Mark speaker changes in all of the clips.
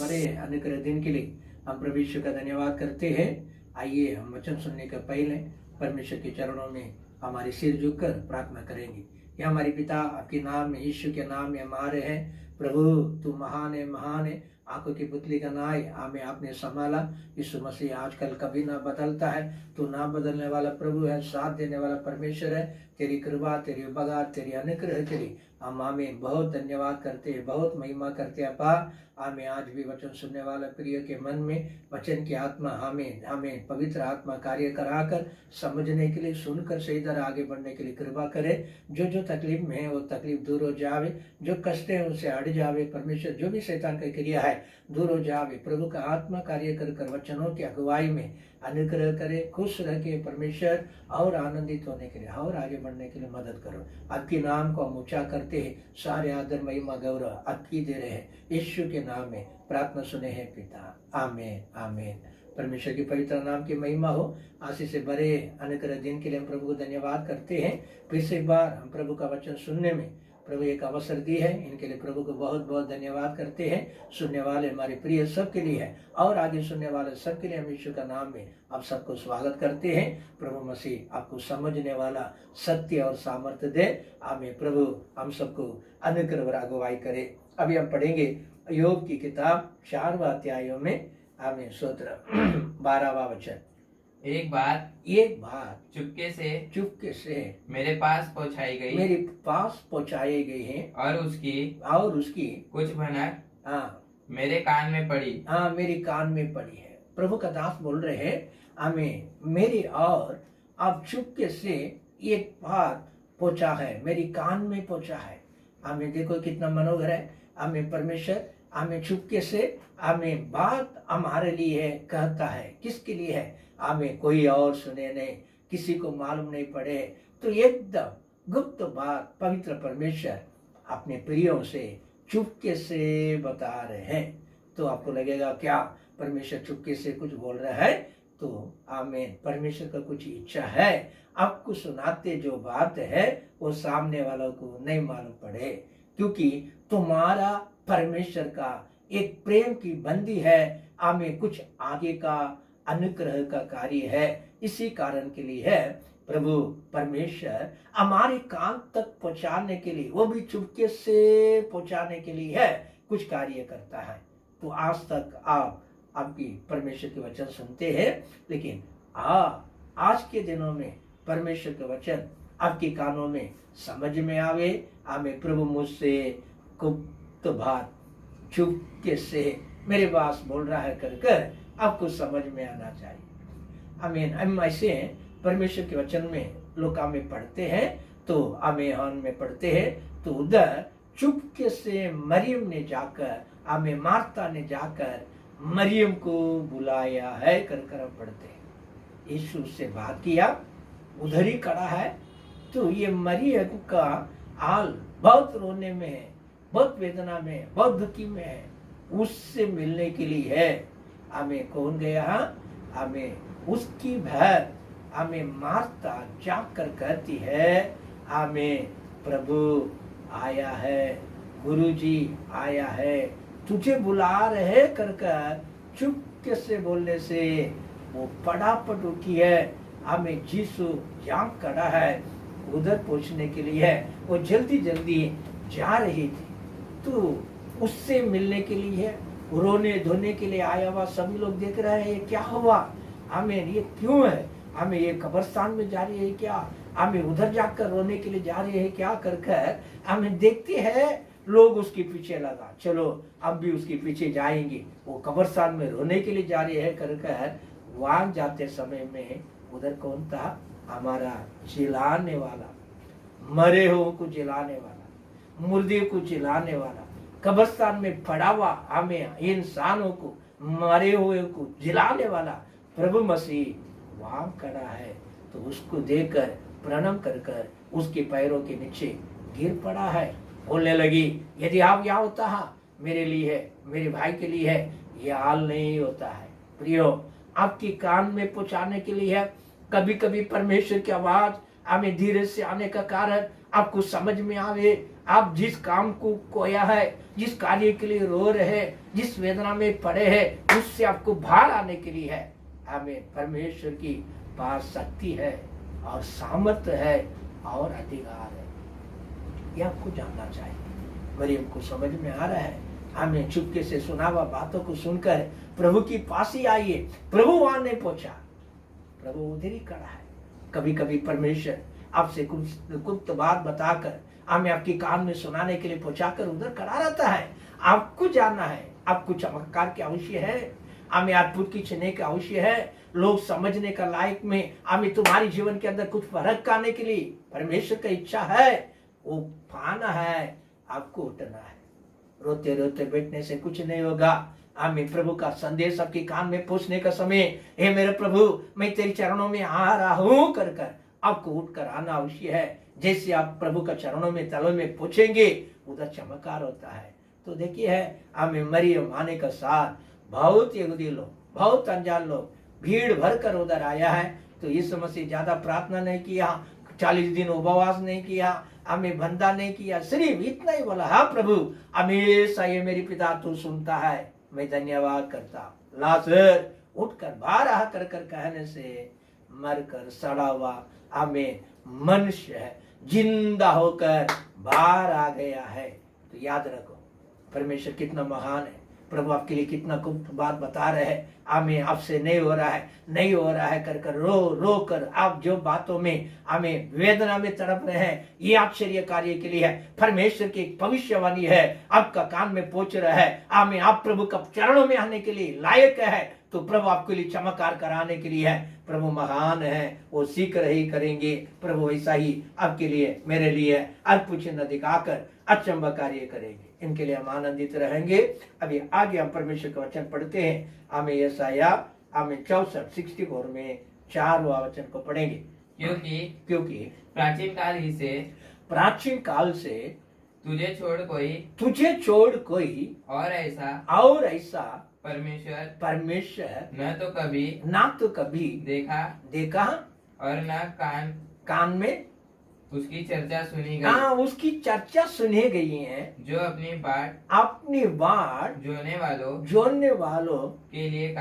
Speaker 1: बड़े अनुग्रह दिन के लिए हम प्रभु यीशु का धन्यवाद करते हैं। आइए हम वचन सुनने के पहले परमेश्वर के चरणों में हमारे सिर झुककर प्रार्थना करेंगे। ये हमारे पिता, आपके नाम में, यीशु के नाम में हमारे हैं। प्रभु तू महान है, महान है। आंखों की पुतली का नाय हमें आपने संभाला। यीशु मसीह आजकल कभी ना बदलता है। तू ना बदलने वाला प्रभु है, साथ देने वाला परमेश्वर है। तेरी कृपा, तेरी बगात, तेरी अनुग्रह के लिए हम हमें बहुत धन्यवाद करते हैं, बहुत महिमा करते हैं। अपा हमें आज भी वचन सुनने वाला प्रिय के मन में वचन की आत्मा हमें पवित्र आत्मा कार्य कराकर समझने के लिए, सुनकर सही तरह आगे बढ़ने के लिए कृपा करे। जो जो तकलीफ में है वो तकलीफ दूर हो जावे, जो कष्ट है उनसे हट जावे। परमेश्वर जो भी शैतान की क्रिया है दूर हो जावे। प्रभु का आत्मा कार्य कर वचनों की अगुवाई में अनुग्रह करे, खुश रह के परमेश्वर और आनंदित होने के लिए और आगे बढ़ने के लिए मदद करो। आपके नाम को हम ऊंचा करते हैं, सारे आदर महिमा गौरव आपकी दे रहे हैं। यीशु के नाम में प्रार्थना सुने हैं पिता, आमीन आमीन। परमेश्वर की पवित्र नाम की महिमा हो। आशीष से भरे अनुग्रह दिन के लिए हम प्रभु को धन्यवाद करते हैं। फिर से एक बार हम प्रभु का वचन सुनने में प्रभु एक अवसर दी है, इनके लिए प्रभु को बहुत बहुत धन्यवाद करते हैं। सुनने वाले हमारे प्रिय सबके लिए है और आगे सुनने वाले सबके लिए हम यीशु का नाम में आप सबको स्वागत करते हैं। प्रभु मसीह आपको समझने वाला सत्य और सामर्थ्य दे। आमीन। प्रभु हम सबको अनुग्रह और अगुवाई करे। अभी हम पढ़ेंगे योग की किताब 4वां अध्यायों में। आमीन। स्तोत्र। 12वां वचन।
Speaker 2: एक बात चुपके से मेरे पास पहुंचाई गई है और उसकी कुछ भनक मेरे कान में पड़ी है।
Speaker 1: प्रभु का दास बोल रहे हैं, हमें मेरी और अब चुपके से एक बात पहुंचा है, मेरी कान में पहुंचा है। हमें देखो कितना मनोहर है। हमें परमेश्वर हमें चुपके से हमें बात हमारे लिए कहता है। किसके लिए है? हमें कोई और सुने नहीं, किसी को मालूम नहीं पड़े, तो एकदम गुप्त बात पवित्र परमेश्वर अपने प्रियों से चुपके से बता रहे हैं। तो आपको लगेगा क्या परमेश्वर चुपके से कुछ बोल रहा है? तो आमीन। परमेश्वर का कुछ इच्छा है आपको सुनाते जो बात है वो सामने वालों को नहीं मालूम पड़े, क्योंकि तुम्हारा परमेश्वर का एक प्रेम की बंदी है। हमें कुछ आगे का अनुग्रह का कार्य है। इसी कारण के लिए है प्रभु परमेश्वर हमारे कान तक पहुंचाने के लिए, वो भी चुपके से पहुंचाने के लिए है, कुछ कार्य करता है। तो आज तक आप आपकी परमेश्वर के वचन सुनते हैं, लेकिन आज के दिनों में परमेश्वर के वचन आपके कानों में समझ में आवे। हमें प्रभु मुझसे गुप्त बात चुपके से मेरे पास बोल रहा है कर आपको समझ में आना चाहिए। आमीन। हम ऐसे परमेश्वर के वचन में लूका में पढ़ते हैं, तो आमीन में पढ़ते हैं, तो उधर चुपके से मरियम ने जाकर, हमें मार्था ने जाकर मरियम को बुलाया है कर हम पढ़ते हैं। यीशु से बात किया, उधर ही खड़ा है। तो ये मरियम का हाल बहुत रोने में है, बहुत वेदना में है, बहुत दुखी में है। उससे मिलने के लिए है। हमें कौन गया? हमें उसकी बहन हमें मार्था जाकर कहती है, हमें प्रभु आया है, गुरुजी आया है, तुझे बुला रहे कर चुपके से बोलने से वो फटाफट उठी है। हमें जीसु जहाँ खड़ा है उधर पहुंचने के लिए है। वो जल्दी जल्दी जा रही थी, तो उससे मिलने के लिए है, रोने धोने के लिए आया हुआ। सभी लोग देख रहे हैं ये क्या हुआ, हमें ये क्यों है, हमें ये कब्रिस्तान में जा रही है क्या, हमें उधर जाकर रोने के लिए जा रही है क्या कर हमें देखते हैं। लोग उसके पीछे लगा, चलो अब भी उसके पीछे जाएंगे, वो कब्रिस्तान में रोने के लिए जा रही है कर वहां जाते समय में उधर कौन था? हमारा जिलाने वाला, मरे हुए को जिलाने वाला, मुर्दे को जिलाने वाला, कब्रिस्तान में पड़ा हुआ हमें इंसानों को, मरे हुए को जिलाने वाला प्रभु मसीह वहां खड़ा है। तो उसको देखकर प्रणाम कर उसके पैरों के नीचे गिर पड़ा है। बोलने लगी, यदि आप यहाँ होता है, मेरे लिए है, मेरे भाई के लिए है, ये हाल नहीं होता है। प्रियो, आपके कान में पहुंचाने के लिए है। कभी कभी परमेश्वर की आवाज हमें धीरे से आने का कारण आपको समझ में आवे। आप जिस काम को खोया है, जिस कार्य के लिए रो रहे, जिस वेदना में पड़े हैं उससे आपको बाहर आने के लिए है। हमें परमेश्वर की पास शक्ति है और सामर्थ्य है और अधिकार है, ये आपको जानना चाहिए। मरियम को समझ में आ रहा है। हमें चुपके से सुना हुआ बातों को सुनकर प्रभु की पास ही आइए। प्रभु वहां नहीं पहुंचा, प्रभु उधर ही खड़ा है। कभी कभी परमेश्वर आपसे गुप्त बात बताकर हमें आपकी कान में सुनाने के लिए पहुंचाकर उधर खड़ा रहता है। आपको जानना है, आपको चमत्कार की आवश्यक है, हमें अद्भुत की चुनने की आवश्यक है, लोग समझने का लायक में हमें तुम्हारे जीवन के अंदर कुछ फर्क करने के लिए परमेश्वर का इच्छा है, वो पाना है, आपको उठना है। रोते रोते बैठने से कुछ नहीं होगा। हमें प्रभु का संदेश आपके कान में पहुंचने का समय, हे मेरे प्रभु मैं तेरे चरणों में आ रहा हूं कर कर आपको उठकर आना आवश्यक है। जैसे आप प्रभु का चरणों में तलों में पूछेंगे उधर चमत्कार होता है। तो देखिए है, हमें मरियम आने का साथ बहुत यहूदी लोग, बहुत अनजान लोग भीड़ भर कर उधर आया है। तो इस समय से ज्यादा प्रार्थना नहीं किया, 40 दिन उपवास नहीं किया, हमें बंदा नहीं किया, सिर्फ इतना ही बोला, हाँ प्रभु हमेशा ये मेरी पिता तू सुनता है, मैं धन्यवाद करता। लाजर उठकर बाहर आ कर कहने से मरकर सड़ा हुआ हमें मनुष्य है जिंदा होकर बाहर आ गया है। तो याद रखो परमेश्वर कितना महान है, प्रभु आपके लिए कितना गुप्त बात बता रहे हैं। हमें आपसे नहीं हो रहा है, नहीं हो रहा है कर कर रो रो कर आप जो बातों में हमें वेदना में तड़प रहे हैं, ये आश्चर्य कार्य के लिए है। परमेश्वर की एक भविष्यवाणी है, आपका कान में पहुंच रहा है। हमें आप प्रभु का चरणों में आने के लिए लायक है, तो प्रभु आपके लिए चमत्कार कराने के लिए है। प्रभु महान है, वो शीघ्र ही करेंगे। प्रभु ऐसा ही आपके लिए मेरे लिए अद्भुत चिन्ह दिखाकर अचंबा कार्य करेंगे। इनके लिए हम आनंदित रहेंगे। अभी आगे हम परमेश्वर का वचन पढ़ते हैं। हमें यशाया हमें 64 में 4वां वचन को पढ़ेंगे। क्योंकि प्राचीन काल से
Speaker 2: तुझे
Speaker 1: छोड़ कोई
Speaker 2: और ऐसा
Speaker 1: परमेश्वर
Speaker 2: न तो कभी
Speaker 1: देखा
Speaker 2: और न
Speaker 1: कान में
Speaker 2: उसकी चर्चा सुनी गई।
Speaker 1: हाँ, उसकी चर्चा सुनी गई है,
Speaker 2: जो अपनी बाट जोड़ने वालों
Speaker 1: के लिए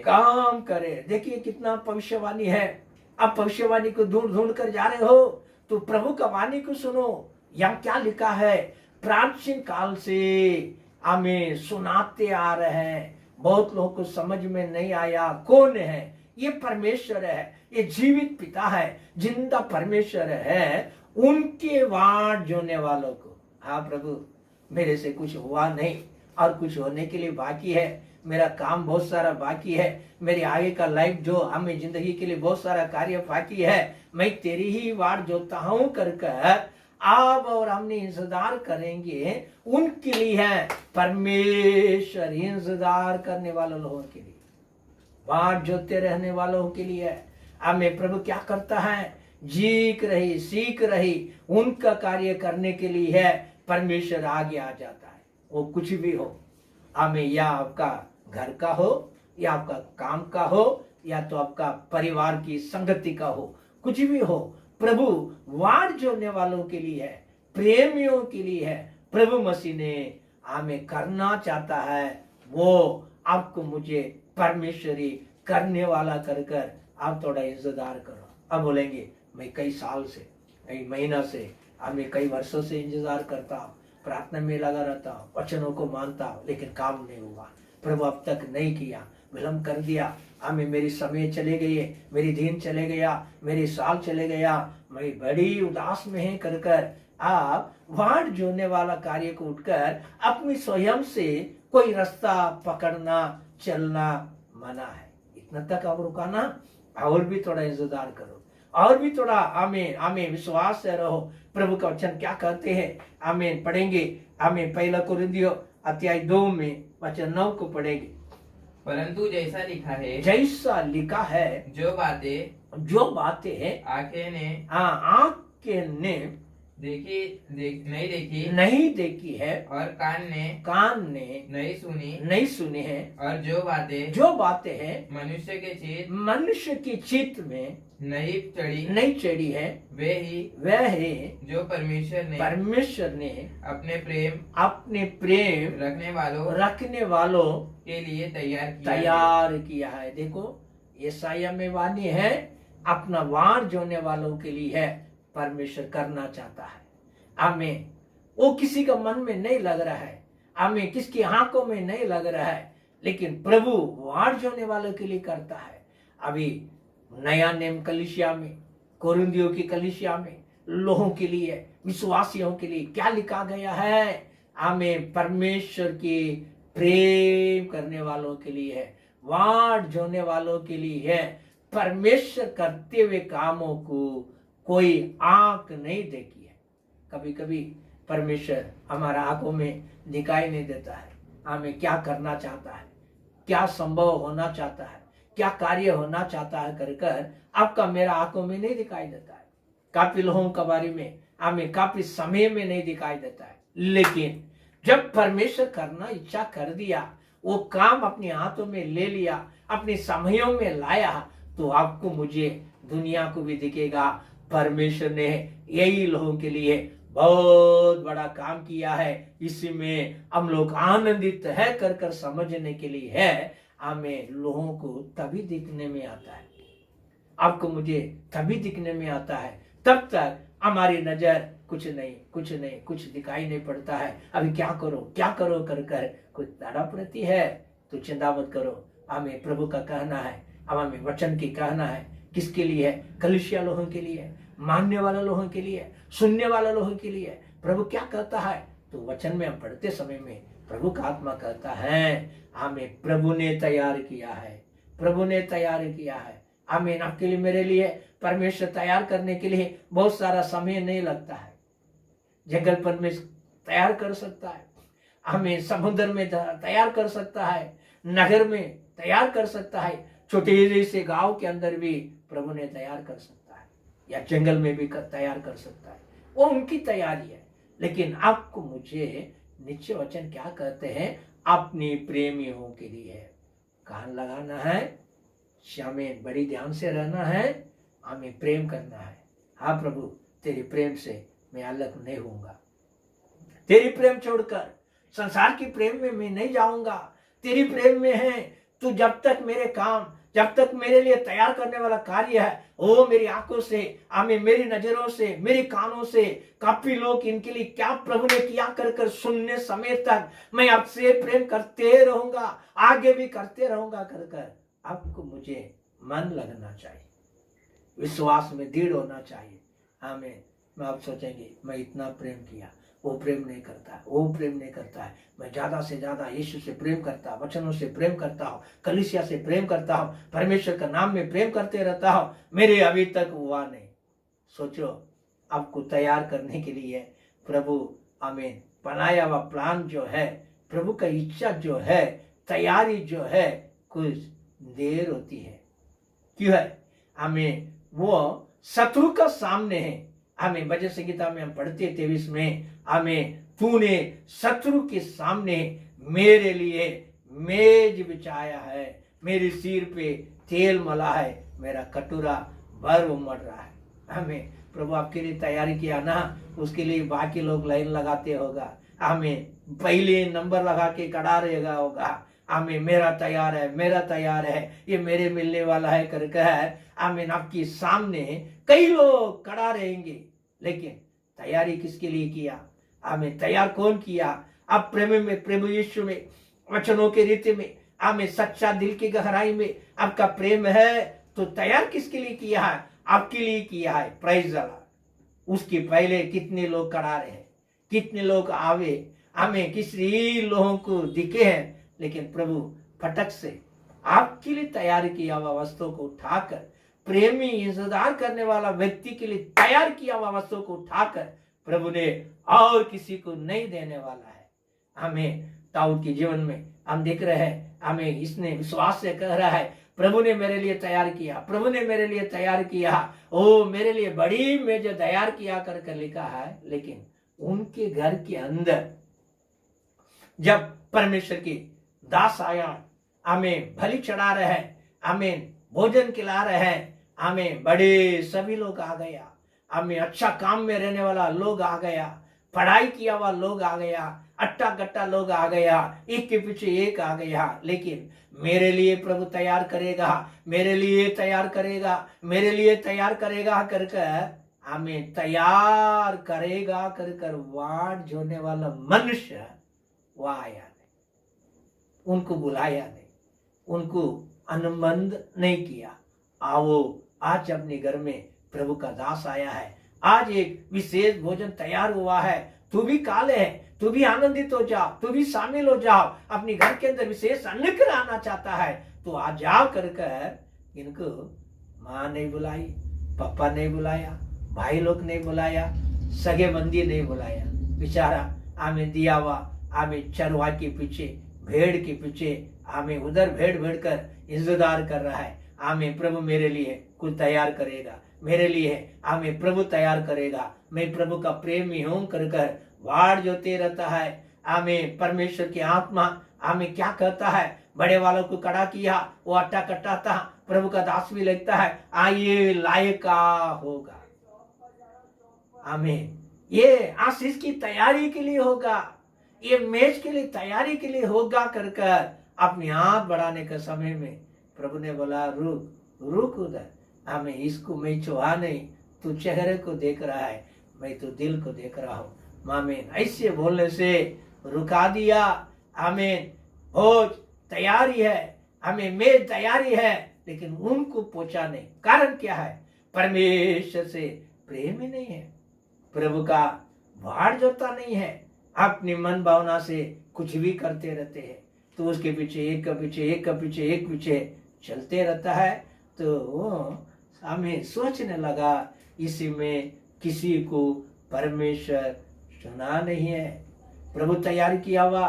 Speaker 1: काम करे। देखिए कितना भविष्यवाणी है। अब भविष्यवाणी को ढूंढ ढूंढ कर जा रहे हो तो प्रभु का वाणी को सुनो। यहाँ क्या लिखा है, प्राचीन काल से हमें सुनाते आ रहे हैं, बहुत लोगों को समझ में नहीं आया कौन है। ये परमेश्वर है, ये जीवित पिता है, जिंदा परमेश्वर है। उनके वाट जोड़ने वालों को, हाँ प्रभु मेरे से कुछ हुआ नहीं और कुछ होने के लिए बाकी है, मेरा काम बहुत सारा बाकी है, मेरे आगे का लाइफ जो हमें जिंदगी के लिए बहुत सारा कार्य बाकी है, मैं तेरी ही वाट जोता हूं कर आप और हमने इंतजार करेंगे। उनके लिए है परमेश्वर, इंतजार करने वाले लोगों के लिए, बाट जोते रहने वालों के लिए। हमें प्रभु क्या करता है, सीख रही उनका कार्य करने के लिए है। परमेश्वर आगे आ जाता है। वो कुछ भी हो, हमें या आपका घर का हो, या आपका काम का हो, या तो आपका परिवार की संगति का हो, कुछ भी हो, प्रभु वाट जोड़ने वालों के लिए है, प्रेमियों के लिए है। प्रभु मसीह ने हमें करना चाहता है, वो आपको मुझे परमेश्वरी करने वाला कर कर आप थोड़ा इंतजार करो। अब बोलेंगे मैं कई साल से, कई महीना से, हमें कई वर्षों से इंतजार करता हूँ, प्रार्थना में लगा रहता हूँ, वचनों को मानता हूँ, लेकिन काम नहीं हुआ। प्रभु अब तक नहीं किया, विलम्ब कर दिया। हमें मेरी समय चले गए, मेरी दिन चले गया, मेरी साल चले गया, मैं बड़ी उदास में है कर कर आप वाट जोड़ने वाला कार्य को उठकर अपनी स्वयं से कोई रास्ता पकड़ना चलना मना है। इतना तक अब रुकाना, और भी थोड़ा इंतजार करो, और भी थोड़ा हमें विश्वास से रहो। प्रभु का वचन क्या कहते हैं, हमें पढ़ेंगे। हमें 1 कुरिन्थियों अध्याय 2 में वचन 9 को पढ़ेंगे।
Speaker 2: परंतु जैसा
Speaker 1: लिखा है,
Speaker 2: जो बातें
Speaker 1: आंखें ने नहीं देखी है
Speaker 2: और कान ने
Speaker 1: नहीं सुनी है।
Speaker 2: और
Speaker 1: जो बातें हैं
Speaker 2: मनुष्य के चित्त
Speaker 1: में
Speaker 2: नहीं चढ़ी
Speaker 1: है
Speaker 2: वह
Speaker 1: है
Speaker 2: जो परमेश्वर ने
Speaker 1: अपने प्रेम
Speaker 2: रखने वालों
Speaker 1: के लिए तैयार किया है। देखो यशायाह में वाणी है, अपना वार जोने वालों के लिए है, परमेश्वर करना चाहता है। आमीन। वो किसी का मन में नहीं लग रहा है, आमीन, किसकी आंखों में नहीं लग रहा है, लेकिन प्रभु वार जोने वालों के लिए करता है। अभी नया नेम कलीसिया में, कोरिन्थियों की कलीसिया में लोगों के लिए, विश्वासियों के लिए क्या लिखा गया है? आमीन। परमेश्वर की प्रेम करने वालों के लिए है, वार जोने वालों के लिए है। परमेश्वर करते हुए कामों को कोई आंख नहीं देखी है। कभी कभी परमेश्वर हमारा आंखों में दिखाई नहीं देता है, हमें क्या करना चाहता है, क्या संभव होना चाहता है, क्या कार्य होना चाहता है कर आपका मेरा आंखों में नहीं दिखाई देता है। काफी लोगों के बारे में हमें काफी समय में नहीं दिखाई देता है, लेकिन जब परमेश्वर करना इच्छा कर दिया, वो काम अपने हाथों में ले लिया, अपने समयों में लाया, तो आपको मुझे दुनिया को भी दिखेगा परमेश्वर ने यही लोगों के लिए बहुत बड़ा काम किया है। इसी में हम लोग आनंदित है कर समझने के लिए है। हमें लोगों को तभी दिखने में आता है, आपको मुझे तभी दिखने में आता है, तब तक हमारी नजर कुछ दिखाई नहीं पड़ता है। अभी क्या करो कर कुछ तड़प रहती है, तो चिंता मत करो। हमें प्रभु का कहना है, हमें वचन की कहना है। किसके लिए है? कलीसिया लोगों के लिए, मानने वाले लोगों के लिए, सुनने वाले लोगों के लिए। प्रभु क्या कहता है? तो वचन में हम पढ़ते समय में प्रभु का आत्मा कहता है, हमें प्रभु ने तैयार किया है, प्रभु ने तैयार किया है। आमीन। आपके लिए, मेरे लिए परमेश्वर तैयार करने के लिए बहुत सारा समय नहीं लगता है। जंगलपन में तैयार कर सकता है, हमें समुद्र में तैयार कर सकता है, नगर में तैयार कर सकता है, छोटे से गांव के अंदर भी प्रभु ने तैयार कर सकता है, या जंगल में भी तैयार कर सकता है। वो उनकी तैयारी है। लेकिन आपको मुझे निश्चय वचन क्या कहते हैं? अपने प्रेमियों के लिए है। कान लगाना है, हमें बड़ी ध्यान से रहना है, हमें प्रेम करना है। हाँ प्रभु, तेरे प्रेम से मैं अलग नहीं होऊंगा, तेरी प्रेम छोड़कर संसार की प्रेम में मैं नहीं जाऊंगा। तेरी प्रेम में है तो जब तक मेरे लिए तैयार करने वाला कार्य है, वो मेरी आंखों से, हमें मेरी नजरों से, मेरे कानों से, काफी लोग इनके लिए क्या प्रभु ने किया कर सुनने समय तक मैं आपसे प्रेम करते रहूंगा, आगे भी करते रहूंगा कर आपको मुझे मन लगना चाहिए, विश्वास में दृढ़ होना चाहिए। हमें मैं आप सोचेंगे मैं इतना प्रेम किया, वो प्रेम नहीं करता है, वो प्रेम नहीं करता है। मैं ज्यादा से ज्यादा यीशु से प्रेम करता, वचनों से प्रेम करता हूँ, कलीसिया से प्रेम करता हूँ, परमेश्वर का नाम में प्रेम करते रहता हूँ, मेरे अभी तक हुआ नहीं। सोचो, आपको तैयार करने के लिए प्रभु आमीन बनाया हुआ प्लान जो है, प्रभु का इच्छा जो है, तैयारी जो है, कुछ देर होती है। क्यों है? हमें वो शत्रु का सामने है। हमें भजन संगीता में हम पढ़ते 23 में, हमें तूने शत्रु के सामने मेरे लिए मेज बिछाया है, मेरे सिर पे तेल मला है, मेरा कटोरा भर उमड़ रहा है। हमें प्रभु आपके लिए तैयारी किया ना, उसके लिए बाकी लोग लाइन लगाते होगा, हमें पहले नंबर लगा के खड़ा रहेगा होगा। हमें मेरा तैयार है, ये मेरे मिलने वाला है कर हमें आपके सामने कई लोग खड़ा रहेंगे। लेकिन तैयारी किसके लिए किया? हमें तैयार कौन किया? अब प्रेम में, प्रभु यीशु में, वचनों के रीति में, हमें सच्चा दिल की गहराई में आपका प्रेम है, तो तैयार किसके लिए किया है? आपके लिए किया है। प्राइज अल्लाह। उसके पहले कितने लोग खड़ा रहे, कितने लोग आवे, हमें किसी लोगों को दिखे हैं, लेकिन प्रभु फटक से आपके लिए तैयार किया हुआ वस्तुओं को उठाकर, प्रेमी इंतजार करने वाला व्यक्ति के लिए तैयार किया हुआ वस्तुओं को उठाकर प्रभु ने और किसी को नहीं देने वाला है। हमें दाऊद के जीवन में हम देख रहे हैं, हमें इसने विश्वास से कह रहा है, प्रभु ने मेरे लिए तैयार किया, प्रभु ने मेरे लिए तैयार किया, ओ मेरे लिए बड़ी मेज तैयार किया कर लिखा है। लेकिन उनके घर के अंदर जब परमेश्वर की दास आया, हमें बलि चढ़ा रहे हैं, हमें भोजन खिला रहे हैं, हमें बड़े सभी लोग आ गया, हमें अच्छा काम में रहने वाला लोग आ गया, पढ़ाई किया हुआ लोग आ गया, अट्टा कट्टा लोग आ गया, एक के पीछे एक आ गया। लेकिन मेरे लिए प्रभु तैयार करेगा, मेरे लिए तैयार करेगा, मेरे लिए तैयार करेगा कर हमें तैयार करेगा कर वाट जोड़ने वाला मनुष्य वो आया नहीं, उनको बुलाया नहीं, उनको अनुबंध नहीं किया। आओ आज अपने घर में प्रभु का दास आया है, आज एक विशेष भोजन तैयार हुआ है, तू भी काले है, तू भी आनंदित हो जाओ, तू भी शामिल हो जाओ, अपने घर के अंदर विशेष अन्न कराना चाहता है तो आ जाओ कर इनको माँ नहीं बुलाई, पापा नहीं बुलाया, भाई लोग नहीं बुलाया, सगे बंदी नहीं बुलाया, बेचारा हमें दिया हुआ, हमें चरवा के पीछे, भेड़ के पीछे, हमें उधर भेड़ कर इंतजार कर रहा है। हमें प्रभु मेरे लिए कुछ तैयार करेगा, मेरे लिए हमें प्रभु तैयार करेगा, मैं प्रभु का प्रेमी हूं कर वाड़ जोते रहता है। हमें परमेश्वर की आत्मा हमें क्या कहता है, बड़े वालों को कड़ा किया, वो अट्टा कट्टा था, प्रभु का दास भी लगता है, आइए लायक होगा। हमें ये आशीष की तैयारी के लिए होगा, ये मेज के लिए तैयारी के लिए होगा कर अपने हाथ बढ़ाने के समय में प्रभु ने बोला रुक उधर, हमें इसको मैं छुआ नहीं, तू चेहरे को देख रहा है, मैं तो दिल को देख रहा हूँ। आमीन। ऐसे बोलने से रुका दिया। आमीन। भोज तैयारी है, हमें मेज तैयारी है, लेकिन उनको पहुंचा नहीं। कारण क्या है? परमेश्वर से प्रेम ही नहीं है, प्रभु का भाड़ जोता नहीं है, अपनी मन भावना से कुछ भी करते रहते हैं, तो उसके पीछे एक का पीछे एक का पीछे एक पीछे चलते रहता है। तो वो हमें सोचने लगा इसी में किसी को परमेश्वर सुना नहीं है। प्रभु तैयार किया हुआ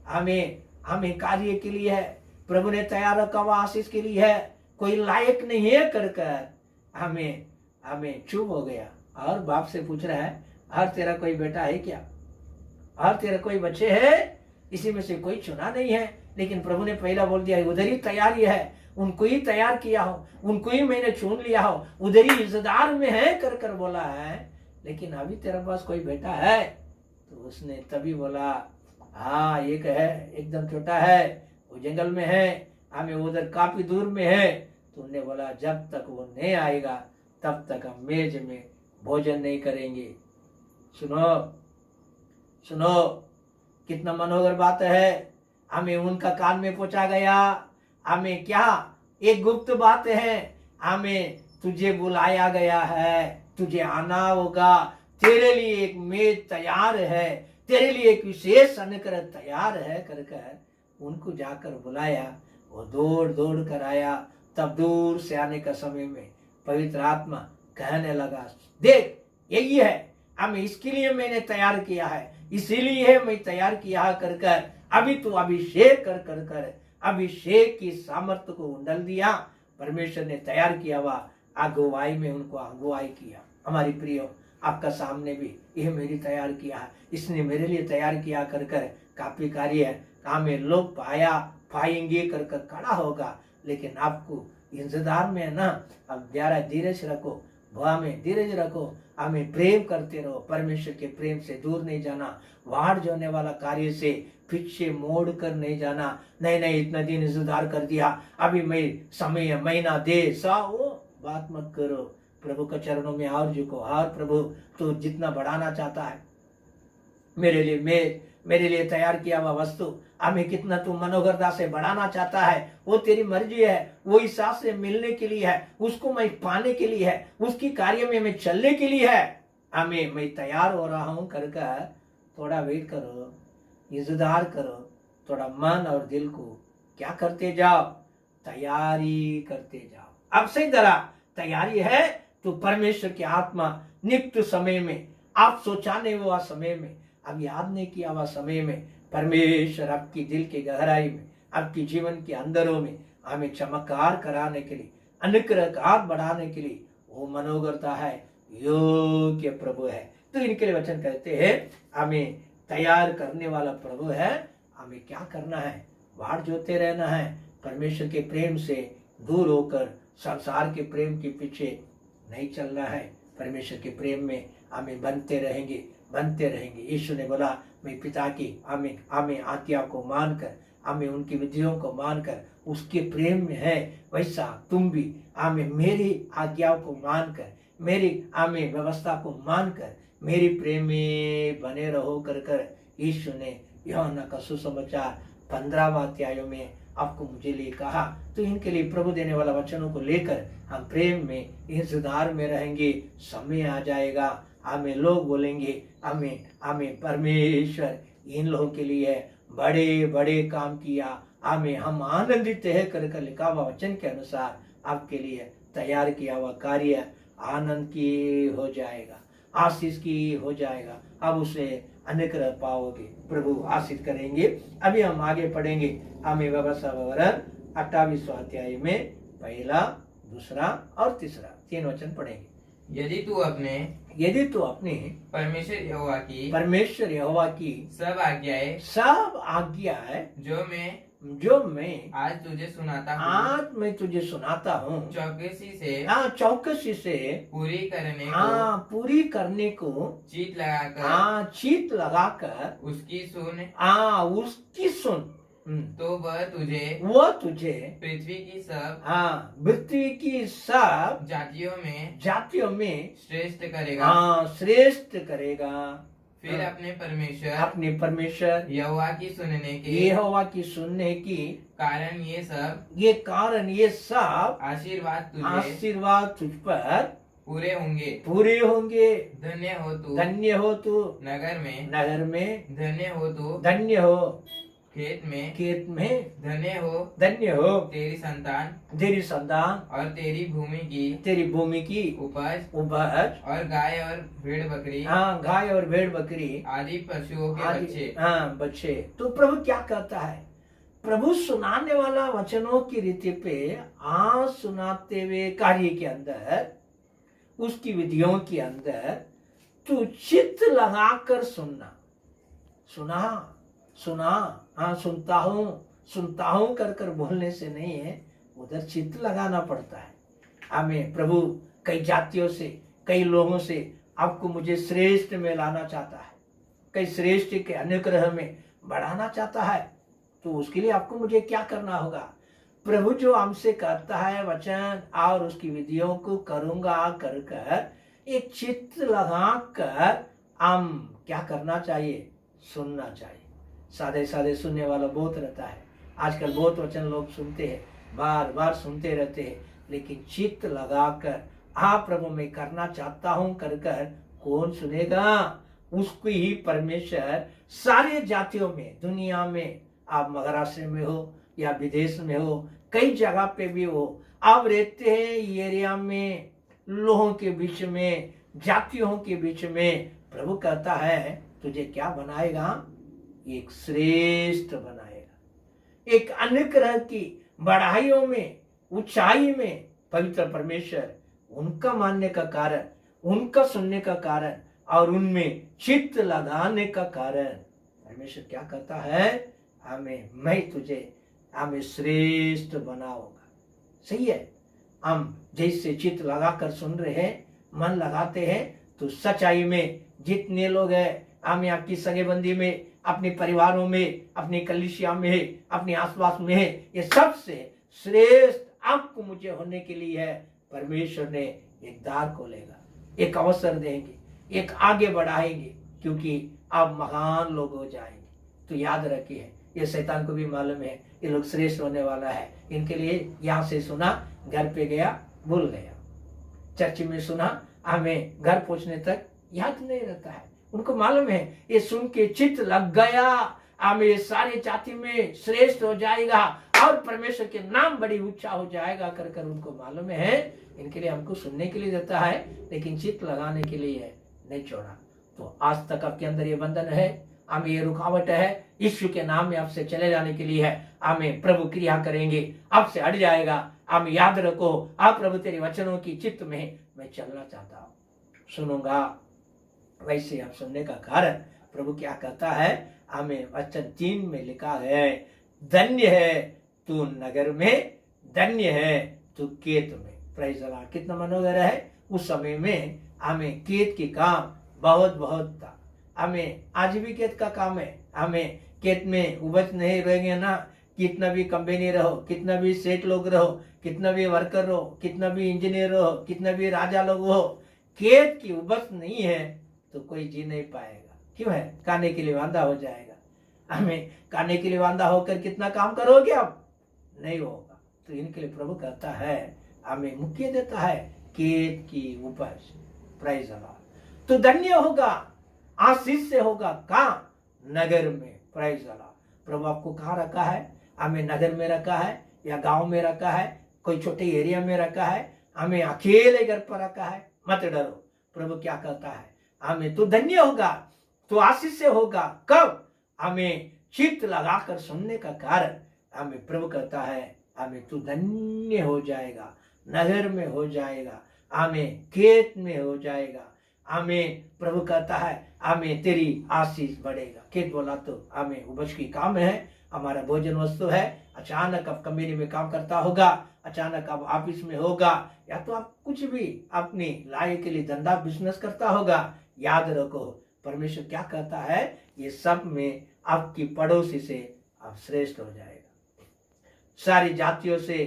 Speaker 1: हमें कार्य के लिए है, प्रभु ने तैयार रखा हुआ आशीष के लिए है, कोई लायक नहीं है कर हमें चुप हो गया। और बाप से पूछ रहा है, हर तेरा कोई बेटा है क्या? हर तेरा कोई बच्चे है? इसी में से कोई चुना नहीं है। लेकिन प्रभु ने पहला बोल दिया, उधर ही तैयारी है, उनको ही तैयार किया हो, उनको ही मैंने चुन लिया हो, उधर ही इज्जतदार में है कर बोला है। लेकिन अभी तेरे पास कोई बेटा है? तो उसने तभी बोला, हाँ एक है, एकदम छोटा है, वो जंगल में है, हमें उधर काफी दूर में है। तो उन्होंने बोला, जब तक वो नहीं आएगा तब तक हम मेज में भोजन नहीं करेंगे। सुनो कितना मनोहर बात है। हमें उनका कान में पहुंचा गया। हमें क्या एक गुप्त बात है, हमें तुझे बुलाया गया है, तुझे आना होगा, तेरे लिए एक मेज तैयार है, तेरे लिए एक विशेष अनुग्रह तैयार है कर उनको जाकर बुलाया। वो दौड़ कर आया। तब दूर से आने का समय में पवित्र आत्मा कहने लगा, देख यही है, हमें इसके लिए मैंने तैयार किया है, इसीलिए मैं तैयार किया कर अभी तू अभिषेक कर अभिषेक की सामर्थ्य को उंडल दिया। परमेश्वर ने तैयार किया हुआ अगुवाई में उनको अगुवाई किया। हमारी प्रियो, आपका सामने भी यह मेरी तैयार किया है, इसने मेरे लिए तैयार किया कर काफी कार्य है, हमें लोग पाएंगे कर खड़ा होगा। लेकिन आपको इंतजार में है ना, अब जरा धीरज रखो, वहाँ में धीरज रखो, हमें प्रेम करते रहो, परमेश्वर के प्रेम से दूर नहीं जाना, वाड़ जोड़ने वाला कार्य से पीछे मोड़ कर नहीं जाना। नहीं इतना दिन इंतजार कर दिया, अभी मैं समय महीना दे वो बात मत करो। प्रभु के चरणों में और झुको। और प्रभु तो जितना बढ़ाना चाहता है मेरे लिए तैयार किया हुआ वस्तु हमें कितना तू मनोहरता से बढ़ाना चाहता है, वो तेरी मर्जी है, वो इस साथ से मिलने के लिए है, उसको मैं पाने के लिए है, उसकी कार्य में मैं चलने के लिए है। मैं तैयार हो रहा हूँ कर थोड़ा वेट करो, इंतजार करो, थोड़ा मन और दिल को क्या करते जाओ, तैयारी करते जाओ। अब सही तरह तैयारी है तो परमेश्वर की आत्मा नित्य समय में, आप सोचाने हुआ समय में, अब याद नहीं किया हुआ समय में परमेश्वर आपकी दिल के गहराई में आपके जीवन के अंदरों में हमें चमत्कार कराने के लिए, अनुग्रहकार बढ़ाने के लिए वो मनोगरता है, योग्य प्रभु है। तो इनके लिए वचन कहते हैं हमें तैयार करने वाला प्रभु है। हमें क्या करना है? वाट जोते रहना है, परमेश्वर के प्रेम से दूर होकर संसार के प्रेम के पीछे नहीं चलना है। परमेश्वर के प्रेम में हमें बनते रहेंगे। यीशु ने बोला मैं पिता की हमें आज्ञा को मानकर, हमें उनकी विधियों को मानकर उसके प्रेम में है, वैसा तुम भी हमें मेरी आज्ञाओं को मानकर, मेरी हमें व्यवस्था को मानकर मेरी प्रेम में बने रहो कर यीशु ने यूहन्ना का सुसमाचार 15वां अध्याय में आपको मुझे लिए कहा। तो इनके लिए प्रभु देने वाला वचनों को लेकर हम प्रेम में इंतजार में रहेंगे। समय आ जाएगा, हमें लोग बोलेंगे हमें परमेश्वर इन लोगों के लिए बड़े बड़े काम किया, हम आनंदित है कर लिखा हुआ वचन के अनुसार आपके लिए तैयार किया हुआ कार्य आनंद की हो जाएगा, आशीष की हो जाएगा। अब उसे अनुग्रह पाओगे, प्रभु आशीष करेंगे। अभी हम आगे पढ़ेंगे। हमें व्यवस्था विवरण 28वां अध्याय में 1, 2 और 3 वचन पढ़ेंगे।
Speaker 2: यदि तू अपने
Speaker 1: परमेश्वर यहोवा की सब आज्ञाएं जो मैं आज तुझे सुनाता हूँ चौकसी से पूरी करने को चीत लगाकर उसकी सुन
Speaker 2: तो वह
Speaker 1: तुझे
Speaker 2: पृथ्वी की सब
Speaker 1: जातियों में
Speaker 2: श्रेष्ठ
Speaker 1: करेगा।
Speaker 2: फिर अपने
Speaker 1: परमेश्वर
Speaker 2: यहोवा की सुनने की कारण ये सब
Speaker 1: आशीर्वाद तुझ पर
Speaker 2: पूरे
Speaker 1: होंगे।
Speaker 2: धन्य हो तू नगर में धन्य हो खेत में धन्य हो तेरी संतान और तेरी भूमि की उपज और गाय और भेड़ बकरी आदि पशुओं के
Speaker 1: बच्चे। तो प्रभु क्या कहता है? प्रभु सुनाने वाला वचनों की रीति पे सुनाते हुए कार्य के अंदर, उसकी विधियों के अंदर तू चित्त लगाकर सुनता हूँ कर बोलने से नहीं है, उधर चित्त लगाना पड़ता है। हमें प्रभु कई जातियों से, कई लोगों से आपको मुझे श्रेष्ठ में लाना चाहता है, कई श्रेष्ठ के अनुग्रह में बढ़ाना चाहता है। तो उसके लिए आपको मुझे क्या करना होगा? प्रभु जो हमसे कहता है वचन और उसकी विधियों को करूंगा कर एक चित्त लगाकर हम क्या करना चाहिए? सुनना चाहिए। सादे सुनने वाला बहुत रहता है। आजकल बहुत वचन लोग सुनते हैं, बार बार सुनते रहते हैं, लेकिन चित्त लगाकर प्रभु मैं करना चाहता हूँ कर कौन सुनेगा? उसको ही परमेश्वर सारे जातियों में, दुनिया में, आप महाराष्ट्र में हो या विदेश में हो, कई जगह पे भी हो, आप रहते हैं एरिया में, लोगों के बीच में, जातियों के बीच में, प्रभु कहता है तुझे क्या बनाएगा? एक श्रेष्ठ बनाएगा। एक अनुग्रह की बढ़ाइयों में, ऊंचाई में पवित्र परमेश्वर उनका मानने का कारण, उनका सुनने का कारण और उनमें चित्त लगाने का कारण परमेश्वर क्या कहता है? हमें श्रेष्ठ बनाऊंगा। सही है। हम जैसे चित्त लगाकर सुन रहे हैं, मन लगाते हैं, तो सच्चाई में जितने लोग हैं, हम आपकी सगेबंदी में, अपने परिवारों में, अपनी कलीसिया में, अपने आसपास में है, ये सबसे श्रेष्ठ आपको मुझे होने के लिए है। परमेश्वर ने एक द्वार खोलेगा, एक अवसर देंगे, एक आगे बढ़ाएंगे, क्योंकि आप महान लोग हो जाएंगे। तो याद रखिए, ये शैतान को भी मालूम है ये लोग श्रेष्ठ होने वाला है। इनके लिए यहाँ से सुना, घर पे गया भूल गया, चर्च में सुना, हमें घर पहुंचने तक याद नहीं रहता है। उनको मालूम है ये सुन के चित्त लग गया, हमें सारे जाति में श्रेष्ठ हो जाएगा और परमेश्वर के नाम बड़ी ऊंचा हो जाएगा कर उनको मालूम है। इनके लिए हमको सुनने के लिए देता है, लेकिन चित्त लगाने के लिए नहीं छोड़ा। तो आज तक आपके अंदर ये बंधन है, हमें ये रुकावट है, यीशु के नाम में आपसे चले जाने के लिए है। हमें प्रभु क्रिया करेंगे, आपसे हट जाएगा। हमें याद रखो, आप प्रभु तेरे वचनों की चित्त में मैं चलना चाहता हूँ, सुनूंगा। वैसे आप सुनने का कारण प्रभु क्या कहता है, हमें वचन 3 में लिखा है, धन्य है तू नगर में, धन्य है तू खेत में। Praise the Lord. कितना मनोहर है। उस समय में हमें खेत की काम बहुत बहुत था। हमें आज भी खेत का काम है। हमें खेत में उपज नहीं रहेंगे ना, कितना भी कंपनी रहो, कितना भी सेठ लोग रहो, कितना भी वर्कर रहो, कितना भी इंजीनियर रहो, कितना भी राजा लोग हो, खेत की उपज नहीं है तो कोई जी नहीं पाएगा। क्यों है? खाने के लिए वांदा हो जाएगा। हमें खाने के लिए वांदा होकर कितना काम करोगे आप? नहीं होगा। तो इनके लिए प्रभु कहता है, हमें मुख्य देता है खेत की उपज। Praise the Lord. तो धन्य होगा, आशीष से होगा कहाँ? नगर में। Prize the Lord. प्रभु आपको कहाँ रखा है? हमें नगर में रखा है या गांव में रखा है, कोई छोटे एरिया में रखा है, हमें अकेले घर पर रखा है? मत डरो। प्रभु क्या कहता है, हमें तो धन्य होगा, तो आशीष से होगा। कब? हमें चित्त लगाकर सुनने का कारण हमें प्रभु कहता है, हमें तू धन्य हो जाएगा, नगर में हो जाएगा, हमें खेत में हो जाएगा। हमें प्रभु कहता है, हमें तेरी आशीष बढ़ेगा। खेत बोला तो हमें उपज की काम है, हमारा भोजन वस्तु है। अचानक आप कंपनी में काम करता होगा, अचानक आप ऑफिस में होगा, या तो आप कुछ भी अपनी लाई के लिए धंधा बिजनेस करता होगा। याद रखो, परमेश्वर क्या कहता है, ये सब में आपकी पड़ोसी से आप श्रेष्ठ हो जाएगा, सारी जातियों से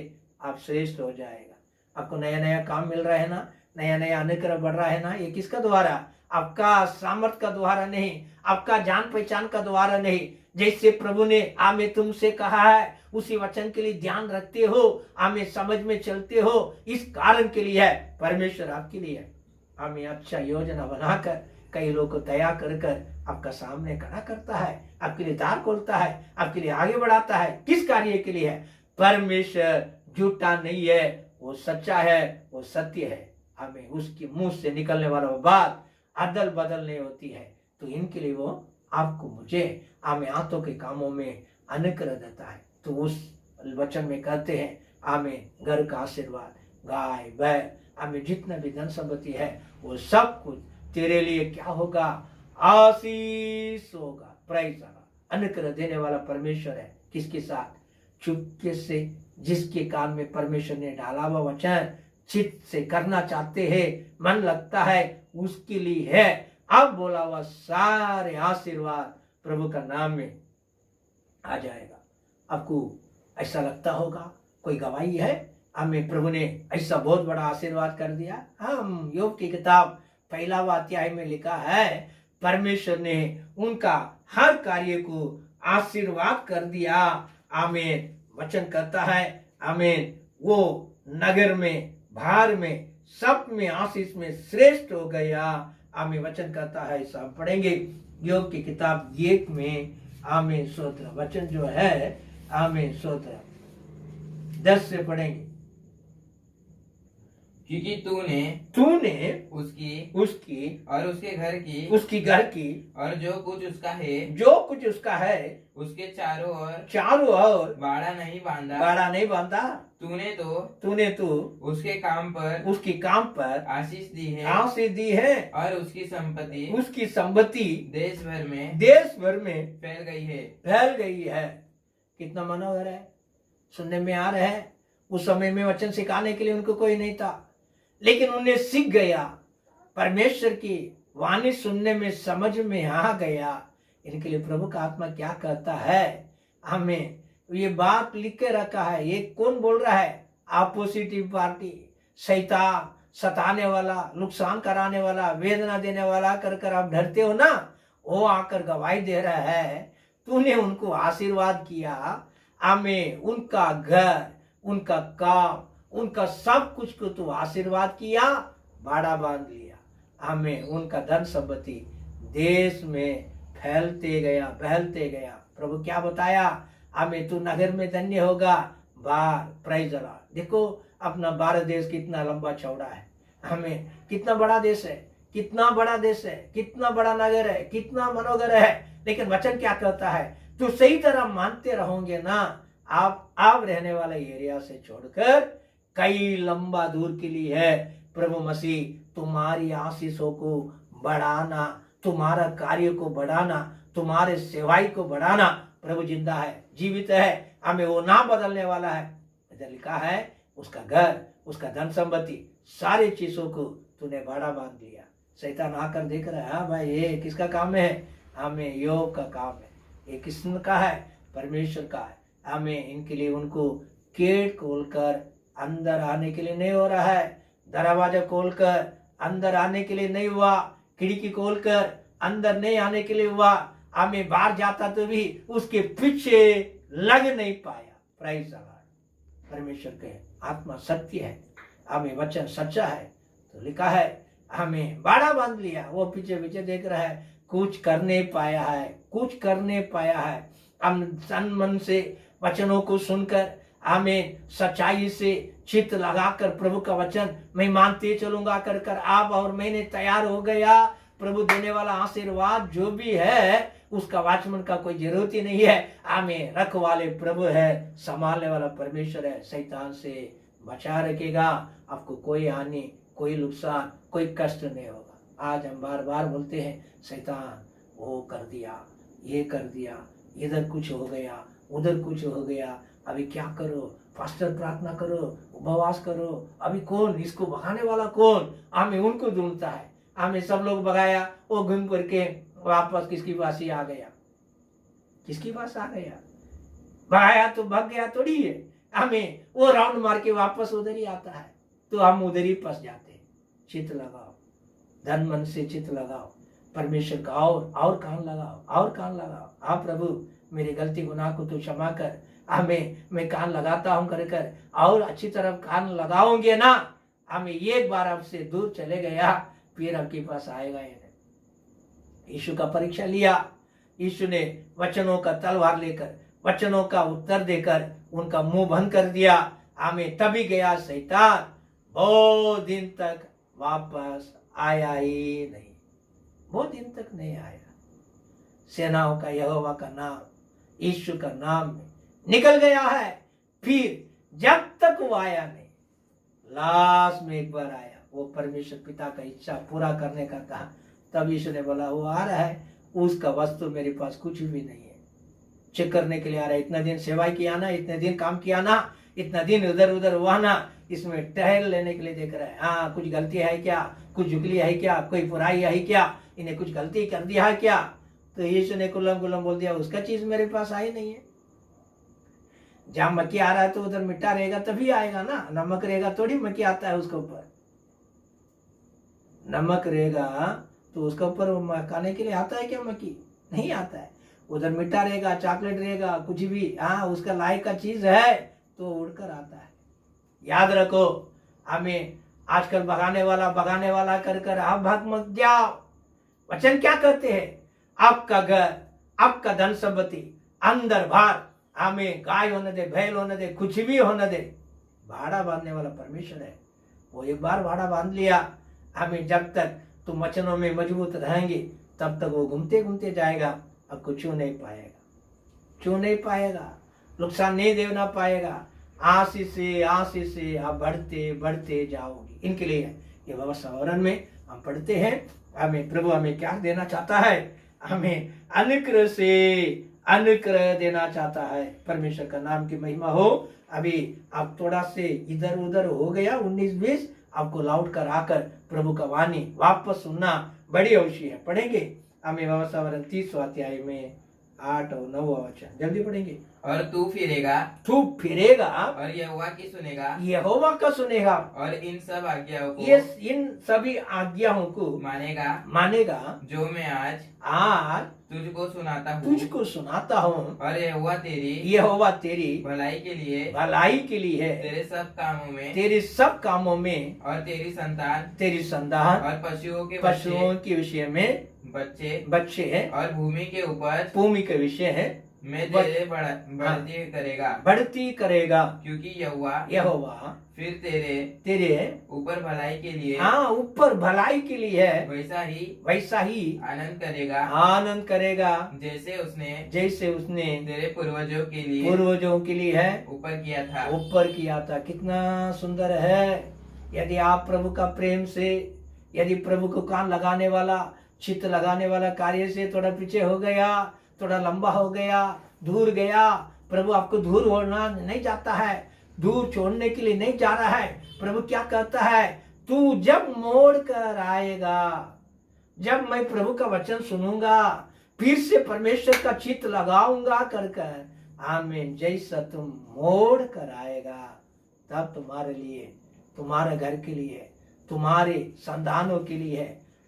Speaker 1: आप श्रेष्ठ हो जाएगा। आपको नया नया काम मिल रहा है ना, नया नया अनुग्रह बढ़ रहा है ना, ये किसका द्वारा? आपका सामर्थ का द्वारा नहीं, आपका जान पहचान का द्वारा नहीं। जैसे प्रभु ने हमें तुमसे कहा है, उसी वचन के लिए ध्यान रखते हो, हमें समझ में चलते हो, इस कारण के लिए है। परमेश्वर आपके लिए है। हमें अच्छा योजना बनाकर कई लोगों को तैयार कर कर आपका सामने खड़ा करता है, आपके लिए द्वार खोलता है, आपके लिए आगे बढ़ाता है। किस कार्य के लिए है? परमेश्वर झूठा नहीं है, वो सच्चा है, वो सत्य है। हमें उसके मुंह से निकलने वाला बात अदल बदल नहीं होती है। तो इनके लिए वो आपको मुझे हमें हाथों के कामों में अनुग्रह देता है। तो उस वचन में कहते हैं, हमें घर का आशीर्वाद, गाय बैल, हमें जितना भी धन संपत्ति है, वो सब कुछ तेरे लिए क्या होगा? आशीष होगा। Praise the Lord. अनुग्रह देने वाला परमेश्वर है। किसके साथ? चुपके से, जिसके कान में परमेश्वर ने डाला हुआ वचन चित्त से करना चाहते हैं, मन लगता है, उसके लिए है। अब बोला हुआ सारे आशीर्वाद प्रभु का नाम में आ जाएगा। आपको ऐसा लगता होगा कोई गवाही है, हमें प्रभु ने ऐसा बहुत बड़ा आशीर्वाद कर दिया। हम योग की किताब 1 अध्याय में लिखा है, परमेश्वर ने उनका हर कार्य को आशीर्वाद कर दिया। आमीन। वचन कहता है, आमीन, वो नगर में, बाहर में, सब में आशीष में श्रेष्ठ हो गया। आमीन। वचन कहता है, ऐसा पढ़ेंगे योग की किताब 1 में। आमीन। स्तोत्र। वचन जो है, आमीन, स्तोत्र, 10 से पढ़ेंगे।
Speaker 2: क्योंकि तूने
Speaker 1: उसकी
Speaker 2: और उसके घर की और जो कुछ उसका है उसके चारों ओर बाड़ा नहीं बांधा। तूने तो उसके काम पर आशीष दी है और उसकी संपत्ति देश भर में फैल गई है। कितना मनोहर है, सुनने में आ रहा है। उस समय में वचन सिखाने के लिए उनको कोई नहीं था, लेकिन उन्हें सीख गया। परमेश्वर की वाणी सुनने में, समझ में आ गया। इनके लिए प्रभु का आत्मा क्या कहता है, हमें ये बात लिख के रखा है। ये कौन बोल रहा है? अपोजिटिव पार्टी, शैतान, सताने वाला, नुकसान कराने वाला, वेदना देने वाला कर कर आप डरते हो ना, वो आकर गवाही दे रहा है, तूने उनको आशीर्वाद किया। हमें उनका घर, उनका काम, उनका सब कुछ को तू आशीर्वाद किया, बाड़ा बांध लिया। हमें उनका धन संपत्ति देश में फैलते गया। प्रभु क्या बताया? हमें तू नगर में धन्य होगा, बाहर। Praise the Lord. देखो अपना भारत देश कितना लंबा चौड़ा है, हमें कितना बड़ा देश है, कितना बड़ा नगर है, कितना मनोगर है।
Speaker 1: लेकिन वचन क्या कहता है, तो सही तरह मानते रहोगे ना, आप रहने वाले एरिया से छोड़कर कई लंबा दूर के लिए है। प्रभु मसीह तुम्हारी आशीषों को बढ़ाना, तुम्हारा कार्य को बढ़ाना, तुम्हारे सेवाई को बढ़ाना। प्रभु जिंदा है, जीवित है, हमें वो ना बदलने वाला है। इधर लिखा है उसका घर, उसका धन संपत्ति, सारी चीजों को तूने बड़ा बांध लिया। शैतान आकर देख रहा है, हाँ भाई ये किसका काम है? हमें योग का काम है। ये किसका है? परमेश्वर का है। हमें इनके लिए उनको गेट खोलकर अंदर आने के लिए नहीं हो रहा है, दरवाजा खोलकर अंदर आने के लिए नहीं हुआ, खिड़की खोलकर अंदर नहीं आने के लिए हुआ। हमें बाहर जाता तो भी उसके पीछे लग नहीं पाया। Praise the Lord. परमेश्वर के आत्मा सत्य है, हमें वचन सच्चा है। तो लिखा है हमें बाड़ा बांध लिया। वो पीछे पीछे देख रहा है, कुछ करने पाया है, कुछ करने पाया है। हम तन मन से वचनों को सुनकर, हमें सच्चाई से चित्त लगाकर प्रभु का वचन मैं मानते चलूंगा कर कर आप और मैंने तैयार हो गया। प्रभु देने वाला आशीर्वाद जो भी है उसका वॉचमैन का कोई जरूरत ही नहीं है। हमें रखवाले प्रभु है, संभालने वाला परमेश्वर है। शैतान से बचा रखेगा, आपको कोई हानि, कोई नुकसान, कोई कष्ट नहीं होगा। आज हम बार बार बोलते हैं शैतान वो कर दिया, ये कर दिया, इधर कुछ हो गया, उधर कुछ हो गया, अभी क्या करो? पास्टर प्रार्थना करो, उपवास करो, अभी कौन इसको भगाने वाला कौन? हमें उनको ढूंढता है। हमें सब लोग भगाया, वो घूम करके वापस किसकी पास ही आ गया? किसकी पास आ गया? भगाया तो भाग गया थोड़ी है। हमें वो राउंड मार के वापस उधर ही आता है, तो हम उधर ही फंस जाते हैं। चित्त लगाओ, धन मन से चित्त लगाओ, परमेश्वर का और कान लगाओ, और कान लगाओ। हाँ प्रभु मेरी गलती गुनाह को तो क्षमा कर, हमें मैं कान लगाता हूँ कर कर, और अच्छी तरह कान लगाओगे ना, हमें एक बार आपसे दूर चले गया फिर आपके पास आएगा ही नहीं। यीशु का परीक्षा लिया, यीशु ने वचनों का तलवार लेकर, वचनों का उत्तर देकर उनका मुंह बंद कर दिया। हमें तभी गया शैतान, बहुत दिन तक वापस आया ही नहीं, बहुत दिन तक नहीं आया। सेनाओं का यहोवा का नाम, यीशु का नाम निकल गया है, फिर जब तक वो आया नहीं, लास्ट में एक बार आया। वो परमेश्वर पिता का इच्छा पूरा करने का था। तब यीशु ने बोला वो आ रहा है, उसका वस्तु मेरे पास कुछ भी नहीं है, चेक करने के लिए आ रहा है। इतना दिन सेवा किया ना, इतने दिन काम किया ना, इतना दिन उधर उधर हुआ ना, इसमें टहल लेने के लिए देख रहा है। हाँ कुछ गलती है क्या, कुछ जुगली है क्या, कोई बुराई है क्या, इन्हें कुछ गलती कर दिया है क्या? तो यीशु ने कुलम कुलम बोल दिया उसका चीज मेरे पास आई नहीं है। जहां मक्खी आ रहा है तो उधर मिट्टा रहेगा तभी आएगा ना, नमक रहेगा थोड़ी मक्खी आता है उसके ऊपर। नमक रहेगा तो उसके ऊपर खाने के लिए आता है क्या मक्खी? नहीं आता है। उधर मिट्टा रहेगा, चॉकलेट रहेगा, कुछ भी हाँ उसका लायक का चीज है तो उड़कर आता है। याद रखो, हमें आजकल भगाने वाला कर कर आप भाग मत जाओ। वचन क्या कहते हैं? आपका घर, आपका धन संपत्ति अंदर बाहर, हमें गाय होने दे, बैल होने दे, कुछ भी होने दे, भाड़ा बांधने वाला परमेश्वर है। वो एक बार भाड़ा बांध लिया, हमें जब तक तुम वचनों में मजबूत रहेंगे तब तक वो घूमते घूमते जाएगा, आपको छू नहीं पाएगा, छू नहीं पाएगा, नुकसान नहीं देना पाएगा। आशीष से आप बढ़ते बढ़ते जाओगे। इनके लिए ये वातावरण में हम पढ़ते हैं, हमें प्रभु हमें क्या देना चाहता है? हमें अनुग्रह से अनुग्रह देना चाहता है। परमेश्वर का नाम की महिमा हो। अभी आप थोड़ा से इधर उधर हो गया 19-20, आपको लौट कर आकर प्रभु का वाणी वापस सुनना बड़ी अवश्य है। पढ़ेंगे हमें वातावरण 30 अध्याय में 8 और 9 वचन जल्दी पढ़ेंगे।
Speaker 2: और तू फिरेगा
Speaker 1: और
Speaker 2: यहोवा की सुनेगा,
Speaker 1: यहोवा का सुनेगा,
Speaker 2: और इन सब आज्ञाओं को,
Speaker 1: ये इन सभी आज्ञाओं को मानेगा
Speaker 2: जो मैं आज तुझको सुनाता हूँ। और यहोवा तेरी भलाई के लिए तेरे सब कामों में और तेरी संतान और पशुओं के विषय में बच्चे हैं और भूमि के विषय है मैं तेरे बढ़ती करेगा,
Speaker 1: बढ़ती करेगा,
Speaker 2: क्योंकि यहोवा
Speaker 1: यहोवा
Speaker 2: फिर तेरे ऊपर भलाई के लिए,
Speaker 1: हाँ ऊपर भलाई के लिए है,
Speaker 2: वैसा ही आनंद करेगा, जैसे उसने तेरे पूर्वजों के लिए है ऊपर किया था। कितना सुंदर है। यदि आप प्रभु का प्रेम से, यदि प्रभु को कान लगाने वाला, चित्त लगाने वाला कार्य से थोड़ा पीछे हो गया, थोड़ा लंबा हो गया, दूर गया, प्रभु आपको दूर होना नहीं चाहता है, दूर छोड़ने के लिए नहीं जा रहा है। प्रभु क्या कहता है, तू जब मोड़ कर आएगा, जब मैं प्रभु का वचन सुनूंगा, फिर से परमेश्वर का चित्त लगाऊंगा कर आमीन, जैसा तुम मोड़ कर आएगा, तब तुम्हारे लिए, तुम्हारे घर के लिए, तुम्हारे संतानों के लिए,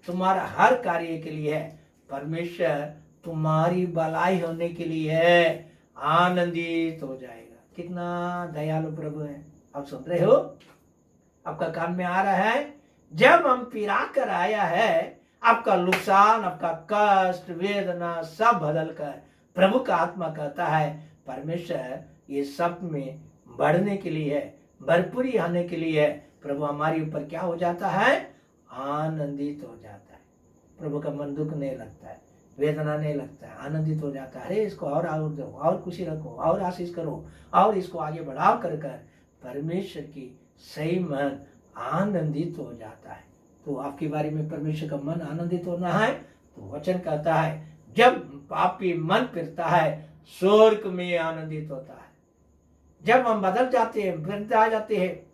Speaker 2: तुम्हारा हर कार्य के लिए है, परमेश्वर तुम्हारी भलाई होने के लिए है, आनंदित हो जाएगा। कितना दयालु प्रभु है। आप सुन रहे हो, आपका कान में आ रहा है। जब हम पिरा कर आया है, आपका नुकसान, आपका कष्ट, वेदना सब बदल कर प्रभु का आत्मा कहता है, परमेश्वर ये सब में बढ़ने के लिए है, भरपूरी आने के लिए है। प्रभु हमारे ऊपर क्या हो जाता है, आनंदित हो जाता है। प्रभु का मन दुख नहीं लगता है, वेदना नहीं लगता है, आनंदित हो जाता है। अरे इसको और दो, और खुशी रखो, और आशीष करो, और इसको आगे बढ़ाव कर परमेश्वर की सही मन आनंदित हो जाता है। तो आपके बारे में परमेश्वर का मन आनंदित होना है, तो वचन कहता है, जब पापी मन फिरता है, स्वर्ग में आनंदित होता है। जब हम बदल जाते हैं, फिरते आ जाते हैं,